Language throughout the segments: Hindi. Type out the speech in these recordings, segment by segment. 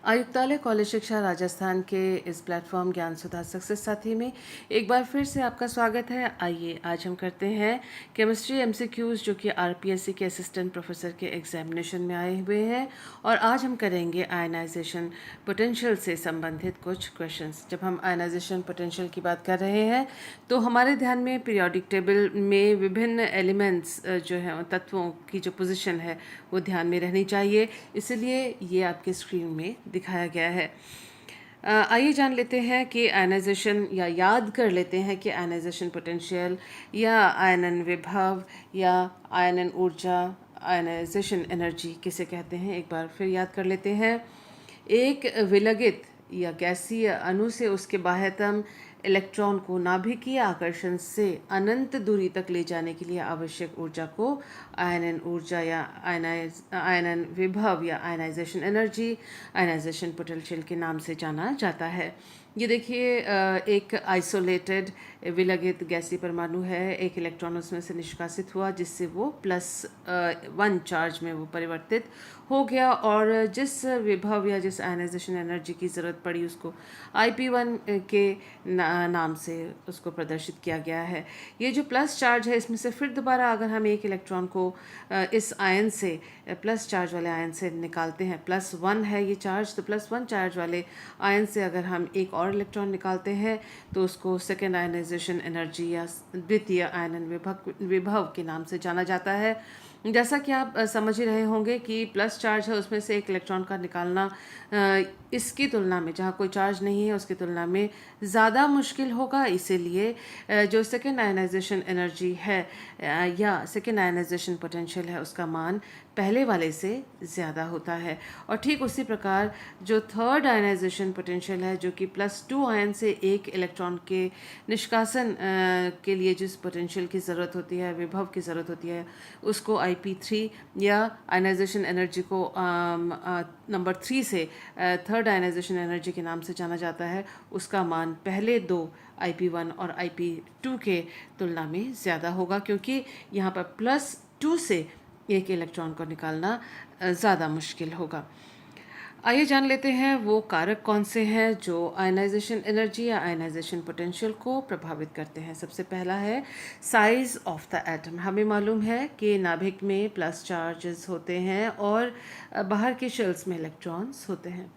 आयुक्तालय कॉलेज शिक्षा राजस्थान के इस प्लेटफॉर्म ज्ञान सुधा सक्सेस साथी में एक बार फिर से आपका स्वागत है। आइए आज हम करते हैं केमिस्ट्री एमसीक्यूज जो कि आरपीएससी के असिस्टेंट प्रोफेसर के एग्जामिनेशन में आए हुए हैं। और आज हम करेंगे आयनाइजेशन पोटेंशियल से संबंधित कुछ क्वेश्चंस। जब हम आयनाइजेशन पोटेंशियल की बात कर रहे हैं तो हमारे ध्यान में पीरियोडिक टेबल में विभिन्न एलिमेंट्स जो हैं तत्वों की जो पोजीशन है वो ध्यान में रहनी चाहिए, इसलिए ये आपकी स्क्रीन में दिखाया गया है। आइए जान लेते हैं कि आयनाइजेशन या याद कर लेते हैं कि आयनाइजेशन पोटेंशियल या आयनन विभव या आयनन ऊर्जा, आयनाइजेशन एनर्जी किसे कहते हैं, एक बार फिर याद कर लेते हैं। एक विलगित या गैसीय अणु से उसके बाह्यतम इलेक्ट्रॉन को नाभिकीय आकर्षण से अनंत दूरी तक ले जाने के लिए आवश्यक ऊर्जा को आयनन ऊर्जा या आयनन विभव या आयनाइजेशन एनर्जी, आयनाइजेशन पोटेंशियल के नाम से जाना जाता है। ये देखिए, एक आइसोलेटेड विलगित गैसीय परमाणु है, एक इलेक्ट्रॉन उसमें से निष्कासित हुआ जिससे वो +1 चार्ज में वो परिवर्तित हो गया और जिस विभव या जिस आयनाइजेशन एनर्जी की ज़रूरत पड़ी उसको IP1 के नाम से उसको प्रदर्शित किया गया है। ये जो प्लस चार्ज है इसमें से फिर दोबारा अगर हम एक इलेक्ट्रॉन को इस आयन से, प्लस चार्ज वाले आयन से निकालते हैं, +1 है ये चार्ज, तो +1 चार्ज वाले आयन से अगर हम एक और इलेक्ट्रॉन निकालते हैं तो उसको सेकेंड आयनाइजेशन एनर्जी या द्वितीय आयनन विभव के नाम से जाना जाता है। जैसा कि आप समझ ही रहे होंगे कि प्लस चार्ज है उसमें से एक इलेक्ट्रॉन का निकालना इसकी तुलना में, जहाँ कोई चार्ज नहीं है उसकी तुलना में ज़्यादा मुश्किल होगा। इसीलिए जो सेकेंड आयनाइजेशन एनर्जी है या सेकेंड आयनाइजेशन पोटेंशियल है उसका मान पहले वाले से ज़्यादा होता है। और ठीक उसी प्रकार जो थर्ड आयनाइजेशन पोटेंशियल है, जो कि +2 आयन से एक इलेक्ट्रॉन के निष्कासन के लिए जिस पोटेंशियल की ज़रूरत होती है, विभव की ज़रूरत होती है, उसको IP3 या आयनाइजेशन एनर्जी को नंबर 3 से थर्ड आयनाइजेशन एनर्जी के नाम से जाना जाता है। उसका मान पहले दो IP1 और IP2 के तुलना में ज़्यादा होगा, क्योंकि यहाँ पर +2 से एक इलेक्ट्रॉन को निकालना ज़्यादा मुश्किल होगा। आइए जान लेते हैं वो कारक कौन से हैं जो आयनाइजेशन एनर्जी या आयनाइजेशन पोटेंशियल को प्रभावित करते हैं। सबसे पहला है साइज ऑफ द एटम। हमें मालूम है कि नाभिक में प्लस चार्जेस होते हैं और बाहर के शेल्स में इलेक्ट्रॉन्स होते हैं।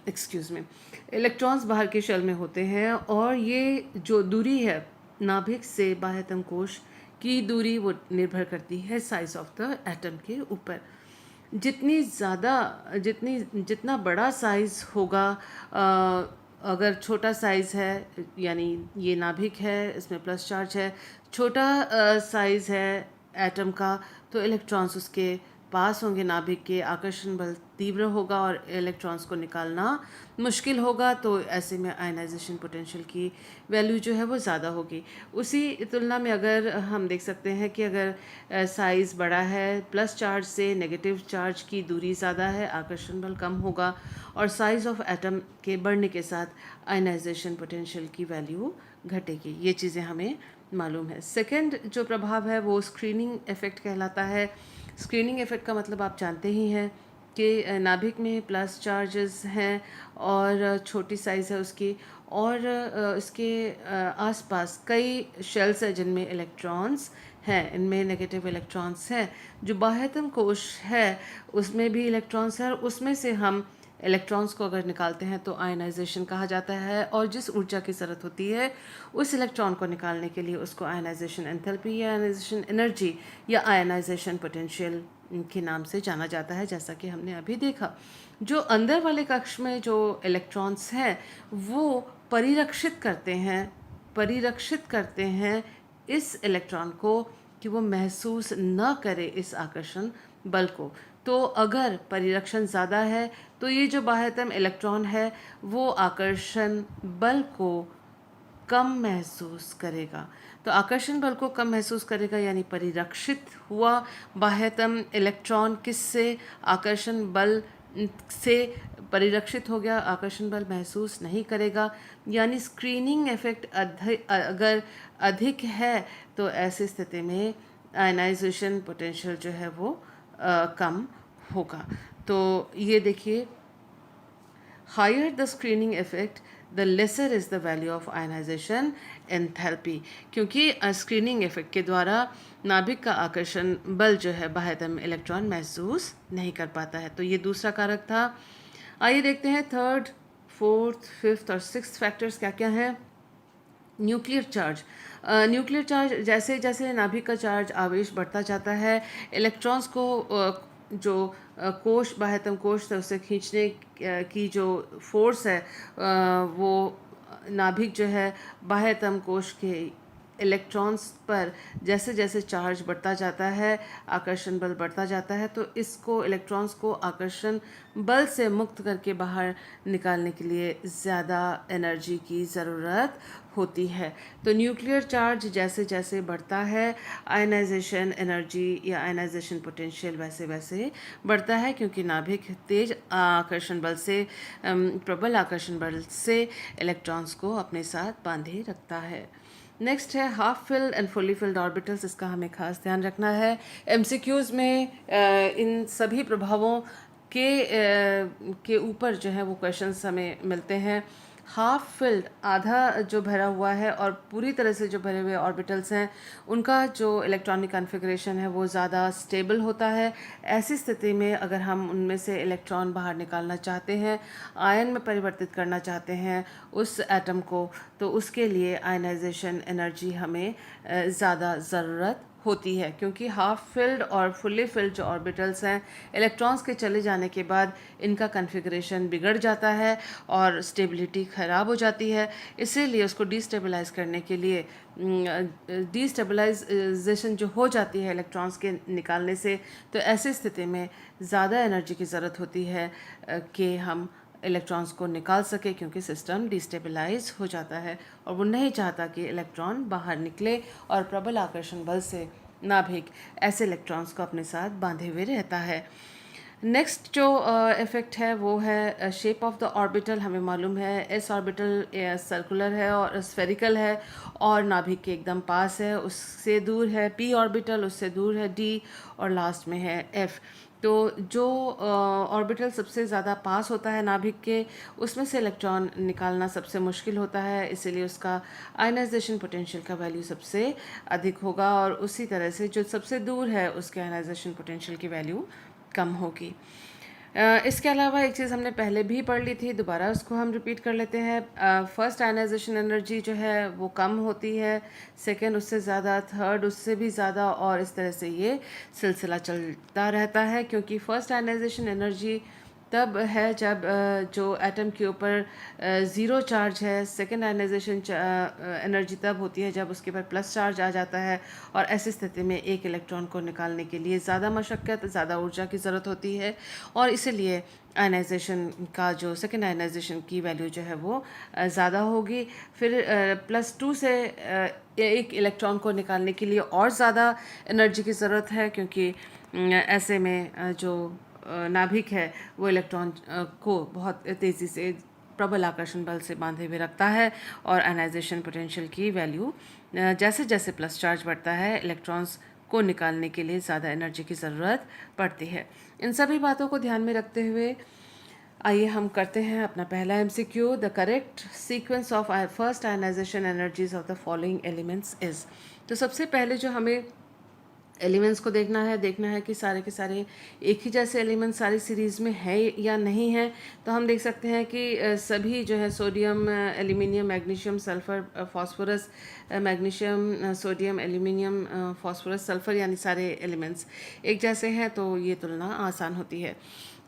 एक्सक्यूज़ मी, इलेक्ट्रॉन्स बाहर के शेल में होते हैं और ये जो दूरी है नाभिक से बाह्यतम कोश की दूरी वो निर्भर करती है साइज ऑफ द एटम के ऊपर। जितना बड़ा साइज़ होगा, अगर छोटा साइज़ है यानी ये नाभिक है, इसमें प्लस चार्ज है, छोटा साइज़ है एटम का, तो इलेक्ट्रॉन्स उसके पास होंगे, नाभिक के आकर्षण बल तीव्र होगा और इलेक्ट्रॉन्स को निकालना मुश्किल होगा। तो ऐसे में आयनाइजेशन पोटेंशियल की वैल्यू जो है वो ज़्यादा होगी। उसी तुलना में अगर हम देख सकते हैं कि अगर साइज़ बड़ा है, प्लस चार्ज से नेगेटिव चार्ज की दूरी ज़्यादा है, आकर्षण बल कम होगा और साइज़ ऑफ एटम के बढ़ने के साथ आयनाइजेशन पोटेंशियल की वैल्यू घटेगी। ये चीज़ें हमें मालूम है। सेकेंड जो प्रभाव है वो स्क्रीनिंग इफ़ेक्ट कहलाता है। स्क्रीनिंग इफ़ेक्ट का मतलब आप जानते ही हैं कि नाभिक में प्लस चार्जेस हैं और छोटी साइज़ है उसकी, और इसके आसपास कई शेल्स हैं जिनमें इलेक्ट्रॉन्स हैं, इनमें नेगेटिव इलेक्ट्रॉन्स हैं। जो बाह्यतम कोश है उसमें भी इलेक्ट्रॉन्स हैं और उसमें से हम इलेक्ट्रॉन्स को अगर निकालते हैं तो आयनाइजेशन कहा जाता है। और जिस ऊर्जा की ज़रूरत होती है उस इलेक्ट्रॉन को निकालने के लिए उसको आयनाइजेशन एंथैल्पी या आयनाइजेशन एनर्जी या आयनाइजेशन पोटेंशियल के नाम से जाना जाता है, जैसा कि हमने अभी देखा। जो अंदर वाले कक्ष में जो इलेक्ट्रॉन्स हैं वो परिरक्षित करते हैं इस इलेक्ट्रॉन को कि वो महसूस न करे इस आकर्षण बल को। तो अगर परिरक्षण ज़्यादा है तो ये जो बाह्यतम इलेक्ट्रॉन है वो आकर्षण बल को कम महसूस करेगा। तो आकर्षण बल को कम महसूस करेगा यानी परिरक्षित हुआ बाह्यतम इलेक्ट्रॉन किससे, आकर्षण बल से परिरक्षित हो गया, आकर्षण बल महसूस नहीं करेगा। यानी स्क्रीनिंग इफेक्ट अगर अधिक है तो ऐसी स्थिति में आयनाइजेशन पोटेंशियल जो है वो कम होगा। तो ये देखिए Higher the screening effect, the lesser is the value of ionization enthalpy. क्योंकि स्क्रीनिंग इफेक्ट के द्वारा नाभिक का आकर्षण बल जो है बाह्यतम इलेक्ट्रॉन महसूस नहीं कर पाता है। तो ये दूसरा कारक था। आइए देखते हैं थर्ड, फोर्थ, फिफ्थ और सिक्स्थ फैक्टर्स क्या क्या हैं। Nuclear charge. न्यूक्लियर चार्ज, जैसे जैसे नाभिक का चार्ज आवेश बढ़ता जाता है, इलेक्ट्रॉन्स को जो कोश, बाह्यतम कोश से उसे खींचने की जो फोर्स है, वो नाभिक जो है बाह्यतम कोश के इलेक्ट्रॉन्स पर जैसे जैसे चार्ज बढ़ता जाता है, आकर्षण बल बढ़ता जाता है, तो इसको इलेक्ट्रॉन्स को आकर्षण बल से मुक्त करके बाहर निकालने के लिए ज़्यादा एनर्जी की ज़रूरत होती है। तो न्यूक्लियर चार्ज जैसे जैसे बढ़ता है, आयनाइजेशन एनर्जी या आयनाइजेशन पोटेंशियल वैसे वैसे बढ़ता है, क्योंकि नाभिक तेज आकर्षण बल से, प्रबल आकर्षण बल से इलेक्ट्रॉन्स को अपने साथ बांधे रखता है। नेक्स्ट है half filled and fully filled orbitals. इसका हमें खास ध्यान रखना है। एमसीक्यूज़ में इन सभी प्रभावों के ऊपर जो है वो क्वेश्चंस हमें मिलते हैं। हाफ फिल्ड, आधा जो भरा हुआ है, और पूरी तरह से जो भरे हुए ऑर्बिटल्स हैं, उनका जो इलेक्ट्रॉनिक कॉन्फ़िगरेशन है वो ज़्यादा स्टेबल होता है। ऐसी स्थिति में अगर हम उनमें से इलेक्ट्रॉन बाहर निकालना चाहते हैं, आयन में परिवर्तित करना चाहते हैं उस एटम को, तो उसके लिए आयनाइजेशन एनर्जी हमें ज़्यादा ज़रूरत होती है, क्योंकि हाफ फिल्ड और फुल्ली फिल्ड जो ऑर्बिटल्स हैं, इलेक्ट्रॉन्स के चले जाने के बाद इनका कॉन्फ़िगरेशन बिगड़ जाता है और स्टेबिलिटी ख़राब हो जाती है। इसीलिए उसको डिस्टेबलाइज करने के लिए, डिस्टेबलाइजेशन जो हो जाती है इलेक्ट्रॉन्स के निकालने से, तो ऐसी स्थिति में ज़्यादा एनर्जी की ज़रूरत होती है कि हम इलेक्ट्रॉन्स को निकाल सके, क्योंकि सिस्टम डिस्टेबलाइज हो जाता है और वो नहीं चाहता कि इलेक्ट्रॉन बाहर निकले, और प्रबल आकर्षण बल से नाभिक ऐसे इलेक्ट्रॉन्स को अपने साथ बांधे हुए रहता है। नेक्स्ट जो इफ़ेक्ट है वो है शेप ऑफ द ऑर्बिटल। हमें मालूम है एस ऑर्बिटल सर्कुलर है और स्फेरिकल है और नाभिक के एकदम पास है। उससे दूर है पी ऑर्बिटल, उससे दूर है डी, और लास्ट में है एफ। तो जो ऑर्बिटल सबसे ज़्यादा पास होता है नाभिक के, उसमें से इलेक्ट्रॉन निकालना सबसे मुश्किल होता है, इसीलिए उसका आयनाइजेशन पोटेंशियल का वैल्यू सबसे अधिक होगा, और उसी तरह से जो सबसे दूर है उसके आयनाइजेशन पोटेंशियल की वैल्यू कम होगी। इसके अलावा एक चीज़ हमने पहले भी पढ़ ली थी, दोबारा उसको हम रिपीट कर लेते हैं। फर्स्ट आयनाइजेशन एनर्जी जो है वो कम होती है, सेकंड उससे ज़्यादा, थर्ड उससे भी ज़्यादा, और इस तरह से ये सिलसिला चलता रहता है। क्योंकि फर्स्ट आयनाइजेशन एनर्जी तब है जब जो एटम के ऊपर ज़ीरो चार्ज है। सेकेंड आयनाइजेशन एनर्जी तब होती है जब उसके ऊपर प्लस चार्ज आ जाता है, और ऐसी स्थिति में एक इलेक्ट्रॉन को निकालने के लिए ज़्यादा मशक्क़त, ज़्यादा ऊर्जा की ज़रूरत होती है, और इसीलिए आयनाइजेशन का जो सेकेंड आयनाइजेशन की वैल्यू जो है वो ज़्यादा होगी। फिर +2 से एक इलेक्ट्रॉन को निकालने के लिए और ज़्यादा एनर्जी की ज़रूरत है, क्योंकि ऐसे में जो नाभिक है वो इलेक्ट्रॉन को बहुत तेज़ी से प्रबल आकर्षण बल से बांधे हुए रखता है, और आयनाइजेशन पोटेंशियल की वैल्यू जैसे जैसे प्लस चार्ज बढ़ता है, इलेक्ट्रॉन्स को निकालने के लिए ज़्यादा एनर्जी की ज़रूरत पड़ती है। इन सभी बातों को ध्यान में रखते हुए आइए हम करते हैं अपना पहला MCQ। The correct sequence of first ionisation energies of the following elements is. तो सबसे पहले जो हमें एलिमेंट्स को देखना है कि सारे के सारे एक ही जैसे एलिमेंट्स सारी सीरीज़ में है या नहीं है। तो हम देख सकते हैं कि सभी जो है sodium, aluminium, magnesium, sulphur, phosphorus, magnesium, sodium, aluminium, phosphorus, sulphur, यानी सारे एलिमेंट्स एक जैसे हैं, तो ये तुलना आसान होती है।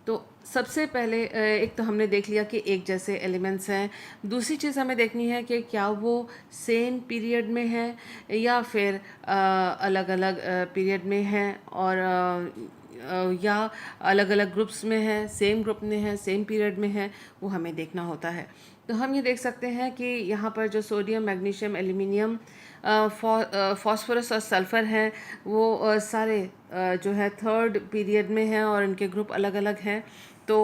तो सबसे पहले एक तो हमने देख लिया कि एक जैसे एलिमेंट्स हैं। दूसरी चीज़ हमें देखनी है कि क्या वो सेम पीरियड में है या फिर अलग अलग पीरियड में हैं, और या अलग अलग ग्रुप्स में है, सेम ग्रुप में है, सेम पीरियड में है, वो हमें देखना होता है। तो हम ये देख सकते हैं कि यहाँ पर जो सोडियम, मैग्नीशियम, एल्यूमिनियम, फास्फोरस और सल्फ़र हैं, वो सारे जो है थर्ड पीरियड में हैं और इनके ग्रुप अलग अलग हैं। तो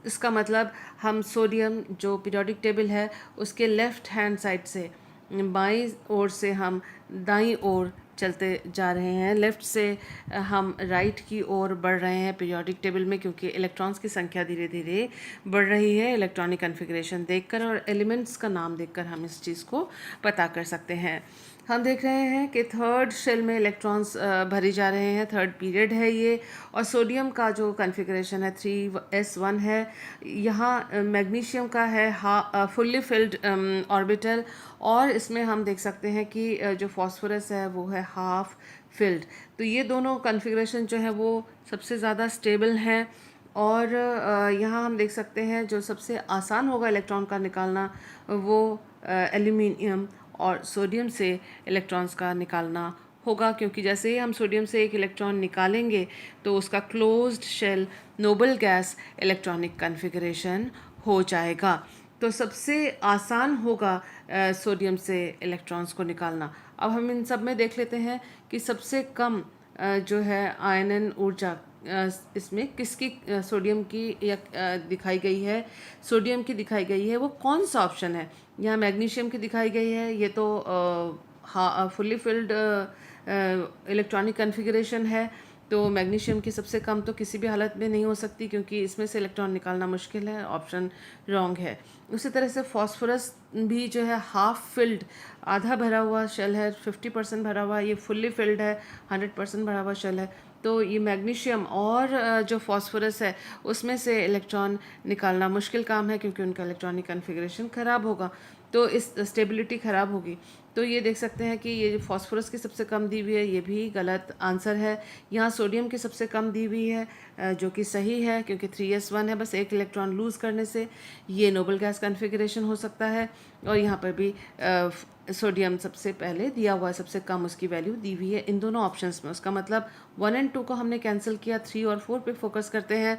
इसका मतलब हम सोडियम जो पीरियोडिक टेबल है उसके लेफ़्ट हैंड साइड से, बाईं ओर से हम दाईं ओर चलते जा रहे हैं, लेफ़्ट से हम राइट की ओर बढ़ रहे हैं पीरियोडिक टेबल में, क्योंकि इलेक्ट्रॉन्स की संख्या धीरे धीरे बढ़ रही है इलेक्ट्रॉनिक कॉन्फ़िगरेशन देखकर, और एलिमेंट्स का नाम देखकर हम इस चीज़ को पता कर सकते हैं। हम देख रहे हैं कि थर्ड शेल में इलेक्ट्रॉन्स भरी जा रहे हैं, थर्ड पीरियड है ये, और सोडियम का जो कॉन्फ़िगरेशन है 3s1 है। यहाँ मैग्नीशियम का है फुल्ली फिल्ड ऑर्बिटल, और इसमें हम देख सकते हैं कि जो फॉस्फोरस है वो है हाफ फिल्ड। तो ये दोनों कॉन्फ़िगरेशन जो है वो सबसे ज़्यादा स्टेबल हैं। और यहाँ हम देख सकते हैं जो सबसे आसान होगा इलेक्ट्रॉन का निकालना वो एल्यूमिनियम और सोडियम से इलेक्ट्रॉन्स का निकालना होगा, क्योंकि जैसे ही हम सोडियम से एक इलेक्ट्रॉन निकालेंगे तो उसका closed shell noble gas electronic configuration हो जाएगा। तो सबसे आसान होगा सोडियम से इलेक्ट्रॉन्स को निकालना। अब हम इन सब में देख लेते हैं कि सबसे कम जो है आयनन ऊर्जा इसमें किसकी सोडियम की या दिखाई गई है, सोडियम की दिखाई गई है, वो कौन सा ऑप्शन है। यहाँ मैग्नीशियम की दिखाई गई है, ये तो फुल्ली फिल्ड इलेक्ट्रॉनिक कॉन्फ़िगरेशन है, तो मैग्नीशियम की सबसे कम तो किसी भी हालत में नहीं हो सकती, क्योंकि इसमें से इलेक्ट्रॉन निकालना मुश्किल है, ऑप्शन रॉन्ग है। उसी तरह से फॉस्फोरस भी जो है हाफ फिल्ड, आधा भरा हुआ शेल है, 50% भरा हुआ, ये फुल्ली फिल्ड है, 100% भरा हुआ शेल है। तो ये मैग्नीशियम और जो फॉस्फोरस है उसमें से इलेक्ट्रॉन निकालना मुश्किल काम है, क्योंकि उनका इलेक्ट्रॉनिक कॉन्फ़िगरेशन ख़राब होगा, तो इस स्टेबिलिटी ख़राब होगी। तो ये देख सकते हैं कि ये फॉस्फोरस की सबसे कम दी हुई है, ये भी गलत आंसर है। यहाँ सोडियम की सबसे कम दी हुई है, जो कि सही है, क्योंकि 3s1 है, बस एक इलेक्ट्रॉन लूज़ करने से ये नोबल गैस कॉन्फ़िगरेशन हो सकता है। और यहाँ पर भी सोडियम सबसे पहले दिया हुआ है, सबसे कम उसकी वैल्यू दी हुई है इन दोनों ऑप्शंस में। उसका मतलब 1 और 2 को हमने कैंसिल किया, 3 और 4 पे फोकस करते हैं।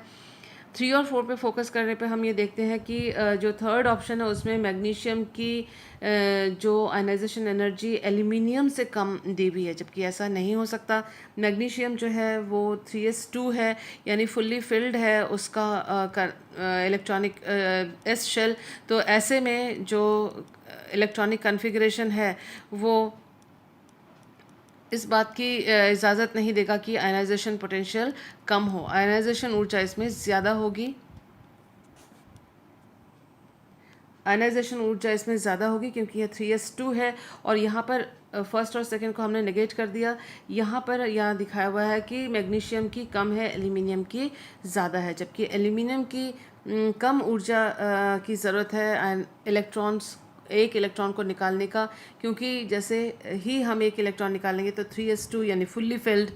3 और 4 पे फोकस करने पे हम ये देखते हैं कि जो थर्ड ऑप्शन है उसमें मैग्नीशियम की जो आयनाइजेशन एनर्जी एल्यूमिनियम से कम दी हुई है, जबकि ऐसा नहीं हो सकता। मैग्नीशियम जो है वो 3s2 है, यानी फुल्ली फिल्ड है उसका इलेक्ट्रॉनिक एस शेल। तो ऐसे में जो इलेक्ट्रॉनिक कॉन्फ़िगरेशन है वो इस बात की इजाज़त नहीं देगा कि आयनाइजेशन पोटेंशियल कम हो। आयनाइजेशन ऊर्जा इसमें ज़्यादा होगी, आयनाइजेशन ऊर्जा इसमें ज़्यादा होगी, क्योंकि यह 3s2 है, और यहाँ पर फर्स्ट और सेकंड को हमने नेगेट कर दिया। यहाँ पर यहाँ दिखाया हुआ है कि मैग्नीशियम की कम है, एल्यूमिनियम की ज़्यादा है, जबकि एल्यूमिनियम की कम ऊर्जा की ज़रूरत है इलेक्ट्रॉन्स, एक इलेक्ट्रॉन को निकालने का, क्योंकि जैसे ही हम एक इलेक्ट्रॉन निकालेंगे तो 3s2 यानी फुल्ली फिल्ड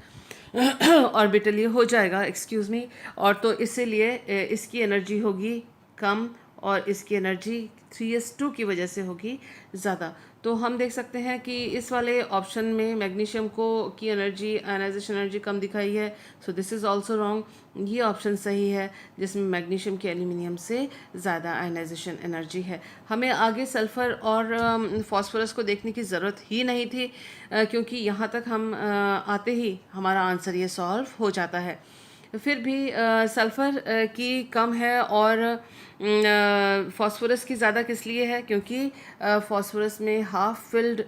ऑर्बिटल ये हो जाएगा, एक्सक्यूज़ मी, और तो इसीलिए इसकी एनर्जी होगी कम और इसकी एनर्जी 3s2 की वजह से होगी ज़्यादा। तो हम देख सकते हैं कि इस वाले ऑप्शन में मैग्नीशियम को की एनर्जी, आयनाइजेशन एनर्जी कम दिखाई है, so this is also wrong. ये ऑप्शन सही है जिसमें मैग्नीशियम की एल्यूमिनियम से ज़्यादा आयनाइजेशन एनर्जी है। हमें आगे सल्फ़र और फॉस्फोरस को देखने की ज़रूरत ही नहीं थी, क्योंकि यहाँ तक हम आते ही हमारा आंसर ये सॉल्व हो जाता है। फिर भी सल्फ़र की कम है और फॉस्फोरस की ज़्यादा किस लिए है, क्योंकि फॉस्फोरस में हाफ फिल्ड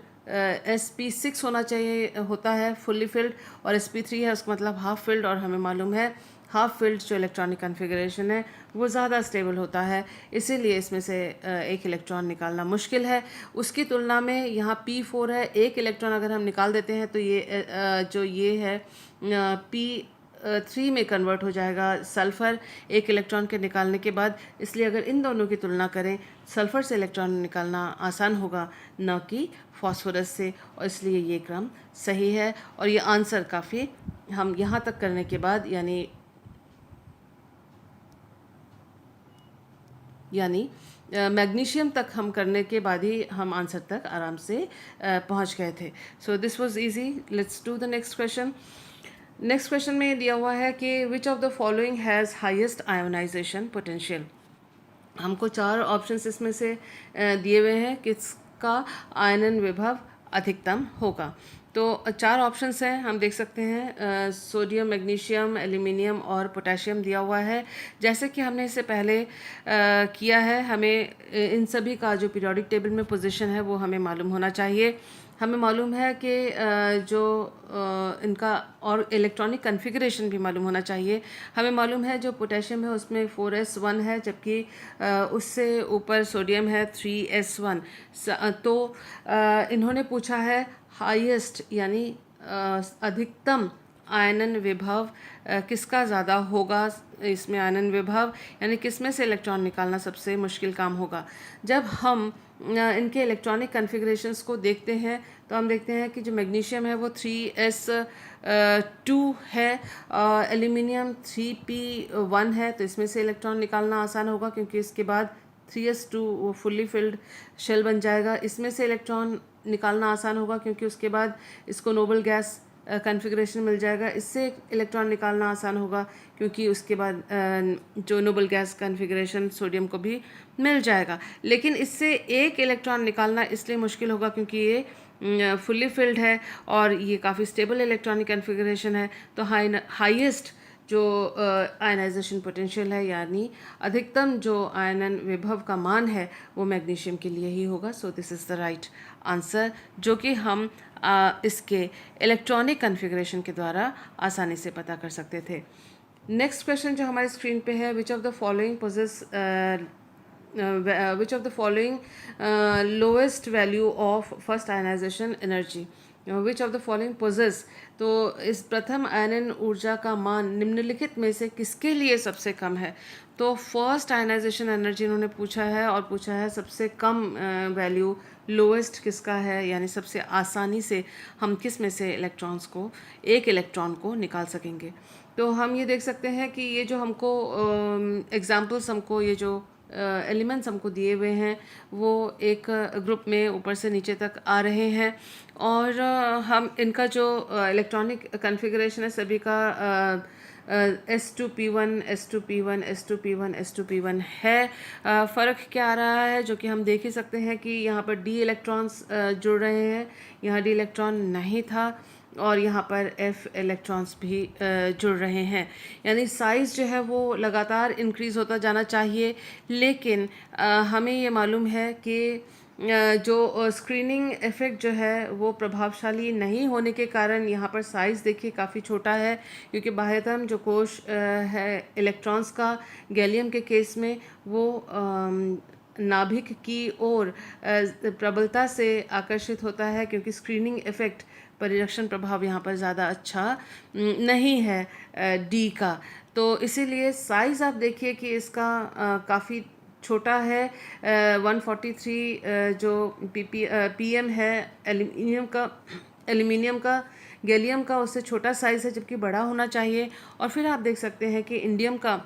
sp6 होना चाहिए होता है फुल्ली फिल्ड, और sp3 है, उसका मतलब हाफ फिल्ड, और हमें मालूम है हाफ फिल्ड जो इलेक्ट्रॉनिक कॉन्फ़िगरेशन है वो ज़्यादा स्टेबल होता है, इसीलिए इसमें से एक इलेक्ट्रॉन निकालना मुश्किल है। उसकी तुलना में यहाँ p4 है, एक इलेक्ट्रॉन अगर हम निकाल देते हैं तो ये जो ये है p3 में कन्वर्ट हो जाएगा सल्फ़र एक इलेक्ट्रॉन के निकालने के बाद। इसलिए अगर इन दोनों की तुलना करें, सल्फ़र से इलेक्ट्रॉन निकालना आसान होगा न कि फॉस्फोरस से, और इसलिए ये क्रम सही है। और ये आंसर काफ़ी हम यहाँ तक करने के बाद यानी मैग्नीशियम तक हम करने के बाद ही हम आंसर तक आराम से पहुँच गए थे। So this was easy. Let's do the next question. Next question में दिया हुआ है कि विच of the following has highest ionization potential. हमको 4 ऑप्शंस इसमें से दिए हुए हैं किसका आयनन विभव अधिकतम होगा। तो 4 ऑप्शंस हैं, हम देख सकते हैं सोडियम, मैग्नीशियम, एल्यूमिनियम और पोटेशियम दिया हुआ है। जैसे कि हमने इससे पहले किया है, हमें इन सभी का जो पीरियोडिक टेबल में पोजीशन है वो हमें मालूम होना चाहिए। हमें मालूम है कि जो इनका और इलेक्ट्रॉनिक कन्फिग्रेशन भी मालूम होना चाहिए। हमें मालूम है जो पोटेशियम है उसमें 4s1 है, जबकि उससे ऊपर सोडियम है 3s1। तो इन्होंने पूछा है हाईएस्ट यानी अधिकतम आयनन विभव किसका ज़्यादा होगा। इसमें आयनन विभव यानी किसमें से इलेक्ट्रॉन निकालना सबसे मुश्किल काम होगा। जब हम इनके इलेक्ट्रॉनिक कन्फिग्रेशंस को देखते हैं तो हम देखते हैं कि जो मैग्नीशियम है वो 3s2 है, एल्यूमिनियम 3p1 है, तो इसमें से इलेक्ट्रॉन निकालना आसान होगा क्योंकि इसके बाद 3s2 वो फुल्ली फिल्ड शेल बन जाएगा। इसमें से इलेक्ट्रॉन निकालना आसान होगा क्योंकि उसके बाद इसको नोबल गैस कन्फिग्रेशन मिल जाएगा। इससे इलेक्ट्रॉन निकालना आसान होगा क्योंकि उसके बाद जो नोबल गैस कन्फिग्रेशन सोडियम को भी मिल जाएगा। लेकिन इससे एक इलेक्ट्रॉन निकालना इसलिए मुश्किल होगा क्योंकि ये फुल्ली फिल्ड है और ये काफ़ी स्टेबल इलेक्ट्रॉनिक कन्फिग्रेशन है। तो हाईएस्ट जो आयनाइजेशन पोटेंशियल है यानी अधिकतम जो आयनन विभव का मान है वो मैग्नीशियम के लिए ही होगा। So this is the right answer, जो कि हम इसके इलेक्ट्रॉनिक कन्फिग्रेशन के द्वारा आसानी से पता कर सकते थे। नेक्स्ट क्वेश्चन जो हमारे स्क्रीन पे है, which of the following poses which of the following lowest value of first ionization energy, which of the following possess, तो इस प्रथम आयनन ऊर्जा का मान निम्नलिखित में से किसके लिए सबसे कम है। तो फर्स्ट आयनाइजेशन एनर्जी इन्होंने पूछा है और पूछा है सबसे कम वैल्यू लोएस्ट किसका है, यानी सबसे आसानी से हम किस में से इलेक्ट्रॉन्स को एक इलेक्ट्रॉन को निकाल सकेंगे। तो हम ये देख सकते हैं कि ये जो हमको एग्जाम्पल्स हमको ये जो एलिमेंट्स हमको दिए हुए हैं वो एक ग्रुप में ऊपर से नीचे तक आ रहे हैं और हम इनका जो इलेक्ट्रॉनिक कन्फिग्रेशन है सभी का S2P1 S2P1 S2P1 S2P1 है। फ़र्क क्या आ रहा है जो कि हम देख ही सकते हैं कि यहाँ पर D इलेक्ट्रॉन्स जुड़ रहे हैं, यहाँ D इलेक्ट्रॉन नहीं था और यहाँ पर F इलेक्ट्रॉन्स भी जुड़ रहे हैं। यानी साइज़ जो है वो लगातार इंक्रीज़ होता जाना चाहिए, लेकिन हमें ये मालूम है कि जो स्क्रीनिंग इफ़ेक्ट जो है वो प्रभावशाली नहीं होने के कारण यहाँ पर साइज़ देखिए काफ़ी छोटा है, क्योंकि बाह्यतम जो कोश है इलेक्ट्रॉन्स का गैलियम के केस में वो नाभिक की ओर प्रबलता से आकर्षित होता है, क्योंकि स्क्रीनिंग इफ़ेक्ट परिरक्षण प्रभाव यहाँ पर ज़्यादा अच्छा नहीं है डी का। तो इसीलिए साइज़ आप देखिए कि इसका काफ़ी छोटा है। 143 जो पीएम है एल्यूमिनियम का गैलियम का उससे छोटा साइज़ है, जबकि बड़ा होना चाहिए। और फिर आप देख सकते हैं कि इंडियम का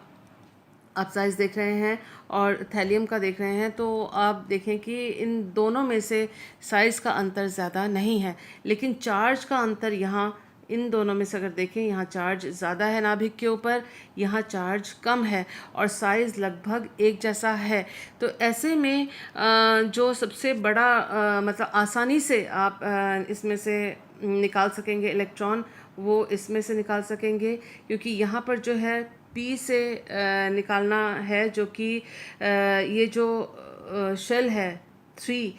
आप साइज़ देख रहे हैं और थैलियम का देख रहे हैं, तो आप देखें कि इन दोनों में से साइज़ का अंतर ज़्यादा नहीं है, लेकिन चार्ज का अंतर यहाँ इन दोनों में से अगर देखें, यहाँ चार्ज ज़्यादा है नाभिक के ऊपर, यहाँ चार्ज कम है और साइज़ लगभग एक जैसा है। तो ऐसे में जो सबसे बड़ा मतलब आसानी से आप इसमें से निकाल सकेंगे इलेक्ट्रॉन, वो इसमें से निकाल सकेंगे, क्योंकि यहाँ पर जो है पी से निकालना है, जो कि ये जो शेल है 3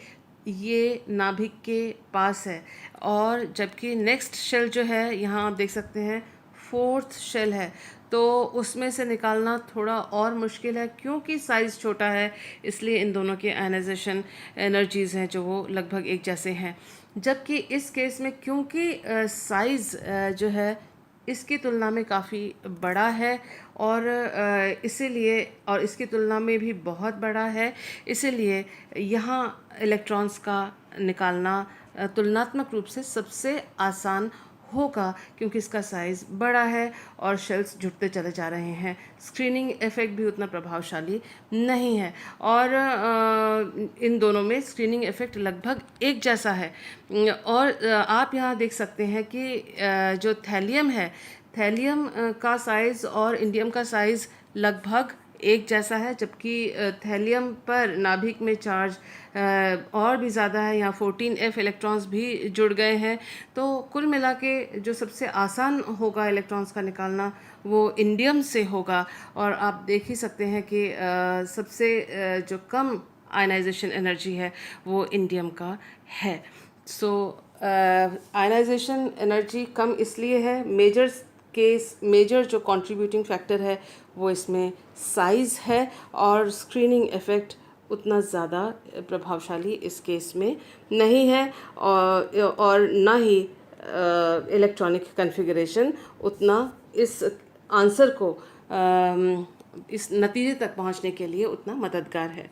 ये नाभिक के पास है, और जबकि नेक्स्ट शेल जो है यहाँ आप देख सकते हैं 4th शेल है, तो उसमें से निकालना थोड़ा और मुश्किल है क्योंकि साइज़ छोटा है। इसलिए इन दोनों के आयनाइजेशन एनर्जीज़ हैं जो वो लगभग एक जैसे हैं। जबकि इस केस में क्योंकि साइज़ जो है इसकी तुलना में काफ़ी बड़ा है और इसीलिए और इसकी तुलना में भी बहुत बड़ा है, इसीलिए यहाँ इलेक्ट्रॉन्स का निकालना तुलनात्मक रूप से सबसे आसान होगा, क्योंकि इसका साइज़ बड़ा है और शेल्स जुड़ते चले जा रहे हैं। स्क्रीनिंग इफ़ेक्ट भी उतना प्रभावशाली नहीं है और इन दोनों में स्क्रीनिंग इफ़ेक्ट लगभग एक जैसा है। और आप यहाँ देख सकते हैं कि जो थैलियम है, थैलियम का साइज़ और इंडियम का साइज़ लगभग एक जैसा है, जबकि थैलियम पर नाभिक में चार्ज और भी ज़्यादा है, यहाँ 14F इलेक्ट्रॉन्स भी जुड़ गए हैं। तो कुल मिला के जो सबसे आसान होगा इलेक्ट्रॉन्स का निकालना वो इंडियम से होगा। और आप देख ही सकते हैं कि सबसे जो कम आयनाइजेशन एनर्जी है वो इंडियम का है। सो आयनाइजेशन एनर्जी कम इसलिए है, मेजर जो कंट्रीब्यूटिंग फैक्टर है वो इसमें साइज़ है, और स्क्रीनिंग इफ़ेक्ट उतना ज़्यादा प्रभावशाली इस केस में नहीं है, और ना ही इलेक्ट्रॉनिक कॉन्फ़िगरेशन उतना इस आंसर को इस नतीजे तक पहुंचने के लिए उतना मददगार है।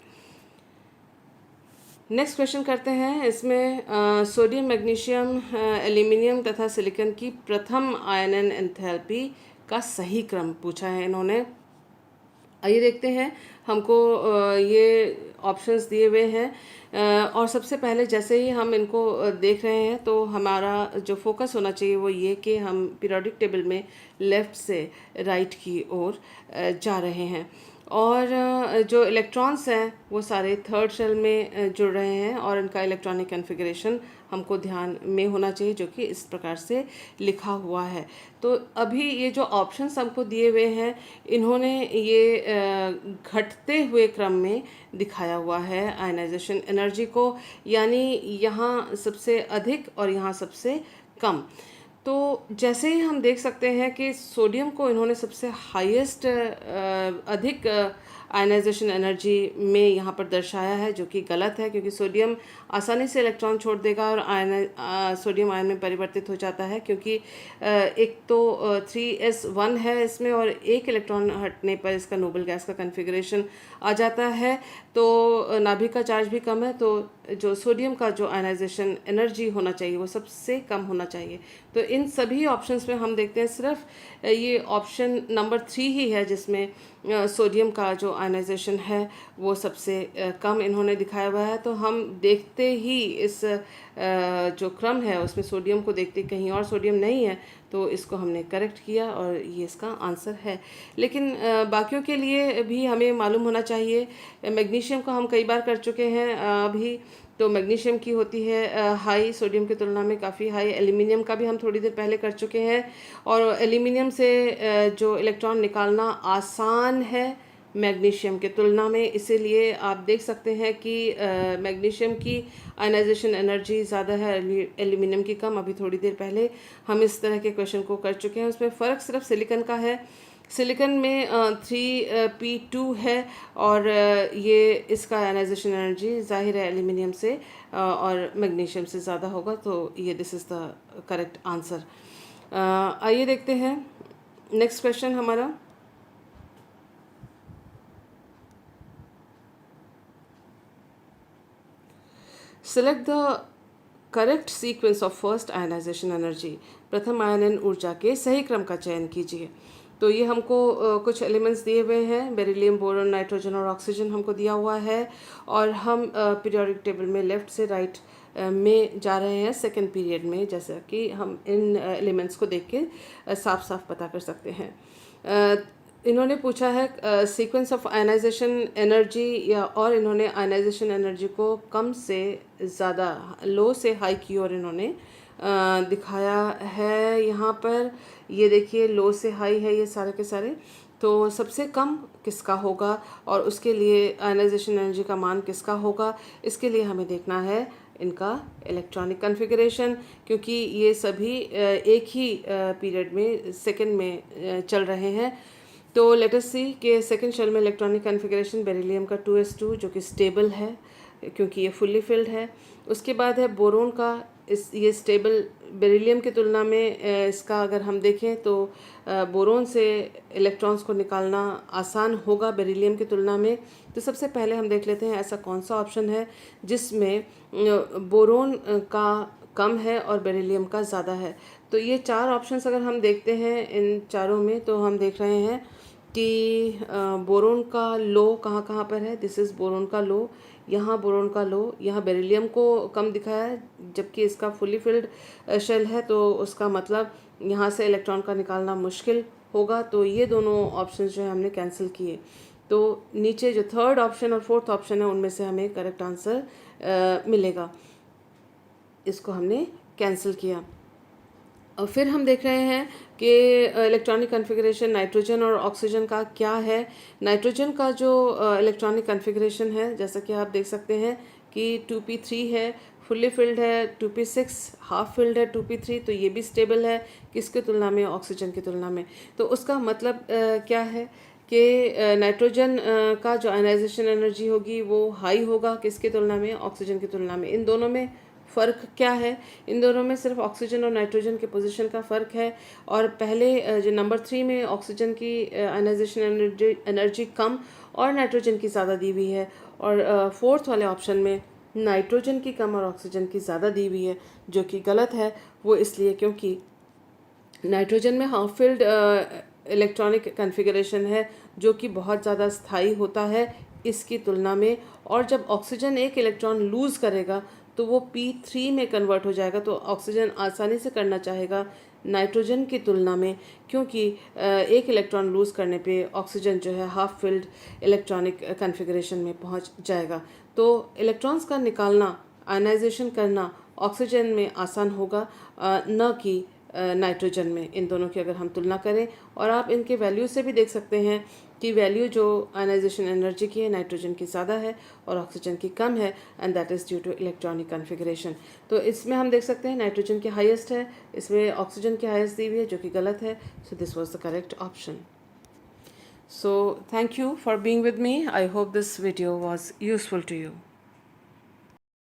नेक्स्ट क्वेश्चन करते हैं। इसमें सोडियम, मैग्नीशियम, एल्यूमिनियम तथा सिलिकॉन की प्रथम आयनन एंथैल्पी का सही क्रम पूछा है इन्होंने। आइए देखते हैं। हमको ये ऑप्शंस दिए हुए हैं, और सबसे पहले जैसे ही हम इनको देख रहे हैं तो हमारा जो फोकस होना चाहिए वो ये कि हम पीरियोडिक टेबल में लेफ़्ट से राइट की ओर जा रहे हैं, और जो इलेक्ट्रॉन्स हैं वो सारे थर्ड शेल में जुड़ रहे हैं, और इनका इलेक्ट्रॉनिक कॉन्फ़िगरेशन हमको ध्यान में होना चाहिए, जो कि इस प्रकार से लिखा हुआ है। तो अभी ये जो ऑप्शंस हमको दिए हुए हैं, इन्होंने ये घटते हुए क्रम में दिखाया हुआ है आयनाइजेशन एनर्जी को, यानी यहाँ सबसे अधिक और यहाँ सबसे कम। तो जैसे ही हम देख सकते हैं कि सोडियम को इन्होंने सबसे हाईएस्ट अधिक आयनाइजेशन एनर्जी में यहाँ पर दर्शाया है, जो कि गलत है, क्योंकि सोडियम आसानी से इलेक्ट्रॉन छोड़ देगा और सोडियम आयन में परिवर्तित हो जाता है, क्योंकि एक तो 3s1 है इसमें, और एक इलेक्ट्रॉन हटने पर इसका नोबल गैस का कॉन्फ़िगरेशन आ जाता है। तो नाभिक का चार्ज भी कम है, तो जो सोडियम का जो आयनाइजेशन एनर्जी होना चाहिए वो सबसे कम होना चाहिए। तो इन सभी ऑप्शंस में हम देखते हैं सिर्फ ये ऑप्शन नंबर 3 ही है जिसमें सोडियम का जो आयनाइजेशन है वो सबसे कम इन्होंने दिखाया हुआ है। तो हम देखते ही इस जो क्रम है उसमें सोडियम को देखते कहीं और सोडियम नहीं है, तो इसको हमने करेक्ट किया और ये इसका आंसर है। लेकिन बाकियों के लिए भी हमें मालूम होना चाहिए। मैग्नीशियम का हम कई बार कर चुके हैं अभी, तो मैग्नीशियम की होती है हाई, सोडियम की तुलना में काफ़ी हाई। एल्यूमिनियम का भी हम थोड़ी देर पहले कर चुके हैं, और एल्यूमिनियम से जो इलेक्ट्रॉन निकालना आसान है मैग्नीशियम के तुलना में, इसीलिए आप देख सकते हैं कि मैग्नीशियम की आयनाइजेशन एनर्जी ज़्यादा है, एल्यूमिनियम की कम। अभी थोड़ी देर पहले हम इस तरह के क्वेश्चन को कर चुके हैं। उसमें फ़र्क सिर्फ सिलिकॉन का है। सिलिकॉन में 3p2 है, और ये इसका आयनाइजेशन एनर्जी ज़ाहिर है एल्यूमिनियम से और मैग्नीशियम से ज़्यादा होगा, तो ये this is the correct answer. आइए देखते हैं नेक्स्ट क्वेश्चन हमारा। Select the correct sequence of first ionisation energy. प्रथम आयनन ऊर्जा के सही क्रम का चयन कीजिए। तो ये हमको कुछ एलिमेंट्स दिए हुए हैं, बेरिलियम, बोरॉन, नाइट्रोजन और ऑक्सीजन हमको दिया हुआ है, और हम पीरियोडिक टेबल में लेफ़्ट से राइट में जा रहे हैं सेकेंड पीरियड में, जैसा कि हम इन एलिमेंट्स को देख के साफ साफ पता कर सकते हैं। इन्होंने पूछा है सीक्वेंस ऑफ आयनाइजेशन एनर्जी, या और इन्होंने आयनाइजेशन एनर्जी को कम से ज़्यादा, लो से हाई की ओर इन्होंने दिखाया है। यहाँ पर ये देखिए लो से हाई है ये सारे के सारे, तो सबसे कम किसका होगा और उसके लिए आयनाइजेशन एनर्जी का मान किसका होगा, इसके लिए हमें देखना है इनका इलेक्ट्रॉनिक कॉन्फ़िगरेशन, क्योंकि ये सभी एक ही पीरियड में सेकेंड में चल रहे हैं। तो लेट अस सी कि सेकेंड शेल में इलेक्ट्रॉनिक कॉन्फ़िगरेशन बेरिलियम का 2s2 जो कि स्टेबल है क्योंकि ये फुल्ली फिल्ड है। उसके बाद है बोरोन का, ये स्टेबल बेरिलियम की तुलना में इसका अगर हम देखें तो बोरोन से इलेक्ट्रॉन्स को निकालना आसान होगा बेरिलियम की तुलना में। तो सबसे पहले हम देख लेते हैं ऐसा कौन सा ऑप्शन है जिसमें बोरोन का कम है और बेरिलियम का ज़्यादा है। तो ये चार ऑप्शंस अगर हम देखते हैं इन चारों में, तो हम देख रहे हैं कि बोरोन का लो कहाँ कहाँ पर है। दिस इज़ बोरोन का लो, यहाँ बोरोन का लो, यहाँ बेरिलियम को कम दिखाया है, जबकि इसका फुली फिल्ड शेल है, तो उसका मतलब यहाँ से इलेक्ट्रॉन का निकालना मुश्किल होगा। तो ये दोनों ऑप्शंस जो है हमने कैंसिल किए। तो नीचे जो थर्ड ऑप्शन और फोर्थ ऑप्शन है उनमें से हमें करेक्ट आंसर मिलेगा, इसको हमने कैंसिल किया। और फिर हम देख रहे हैं कि इलेक्ट्रॉनिक कॉन्फ़िगरेशन नाइट्रोजन और ऑक्सीजन का क्या है। नाइट्रोजन का जो इलेक्ट्रॉनिक कॉन्फ़िगरेशन है, जैसा कि आप देख सकते हैं कि 2p3 है, फुल्ली फिल्ड है, 2p6 हाफ फिल्ड है 2p3, तो ये भी स्टेबल है किसके तुलना में, ऑक्सीजन की तुलना में। तो उसका मतलब क्या है कि नाइट्रोजन का जो आयनाइजेशन एनर्जी होगी वो हाई होगा किसकी तुलना में, ऑक्सीजन की तुलना में। इन दोनों में फ़र्क क्या है, इन दोनों में सिर्फ ऑक्सीजन और नाइट्रोजन के पोजीशन का फ़र्क है। और पहले जो नंबर 3 में ऑक्सीजन की आयनाइजेशन एनर्जी कम और नाइट्रोजन की ज़्यादा दी हुई है, और फोर्थ वाले ऑप्शन में नाइट्रोजन की कम और ऑक्सीजन की ज़्यादा दी हुई है, जो कि गलत है। वो इसलिए क्योंकि नाइट्रोजन में हाफ फिल्ड इलेक्ट्रॉनिक कॉन्फ़िगरेशन है जो कि बहुत ज़्यादा स्थायी होता है इसकी तुलना में, और जब ऑक्सीजन एक इलेक्ट्रॉन लूज़ करेगा तो वो p3 में कन्वर्ट हो जाएगा। तो ऑक्सीजन आसानी से करना चाहेगा नाइट्रोजन की तुलना में, क्योंकि एक इलेक्ट्रॉन लूज़ करने पे ऑक्सीजन जो है हाफ फिल्ड इलेक्ट्रॉनिक कॉन्फ़िगरेशन में पहुंच जाएगा। तो इलेक्ट्रॉन्स का निकालना, आयनाइजेशन करना ऑक्सीजन में आसान होगा, न कि नाइट्रोजन में। इन दोनों की अगर हम तुलना करें, और आप इनके वैल्यू से भी देख सकते हैं कि वैल्यू जो आयनाइजेशन एनर्जी की है नाइट्रोजन की ज़्यादा है और ऑक्सीजन की कम है, and that is due to electronic configuration. तो इसमें हम देख सकते हैं नाइट्रोजन की हाईएस्ट है, इसमें ऑक्सीजन की हाईएस्ट दी हुई है जो कि गलत है। So this was the correct option. So thank you for being with me. I hope this video was useful to you.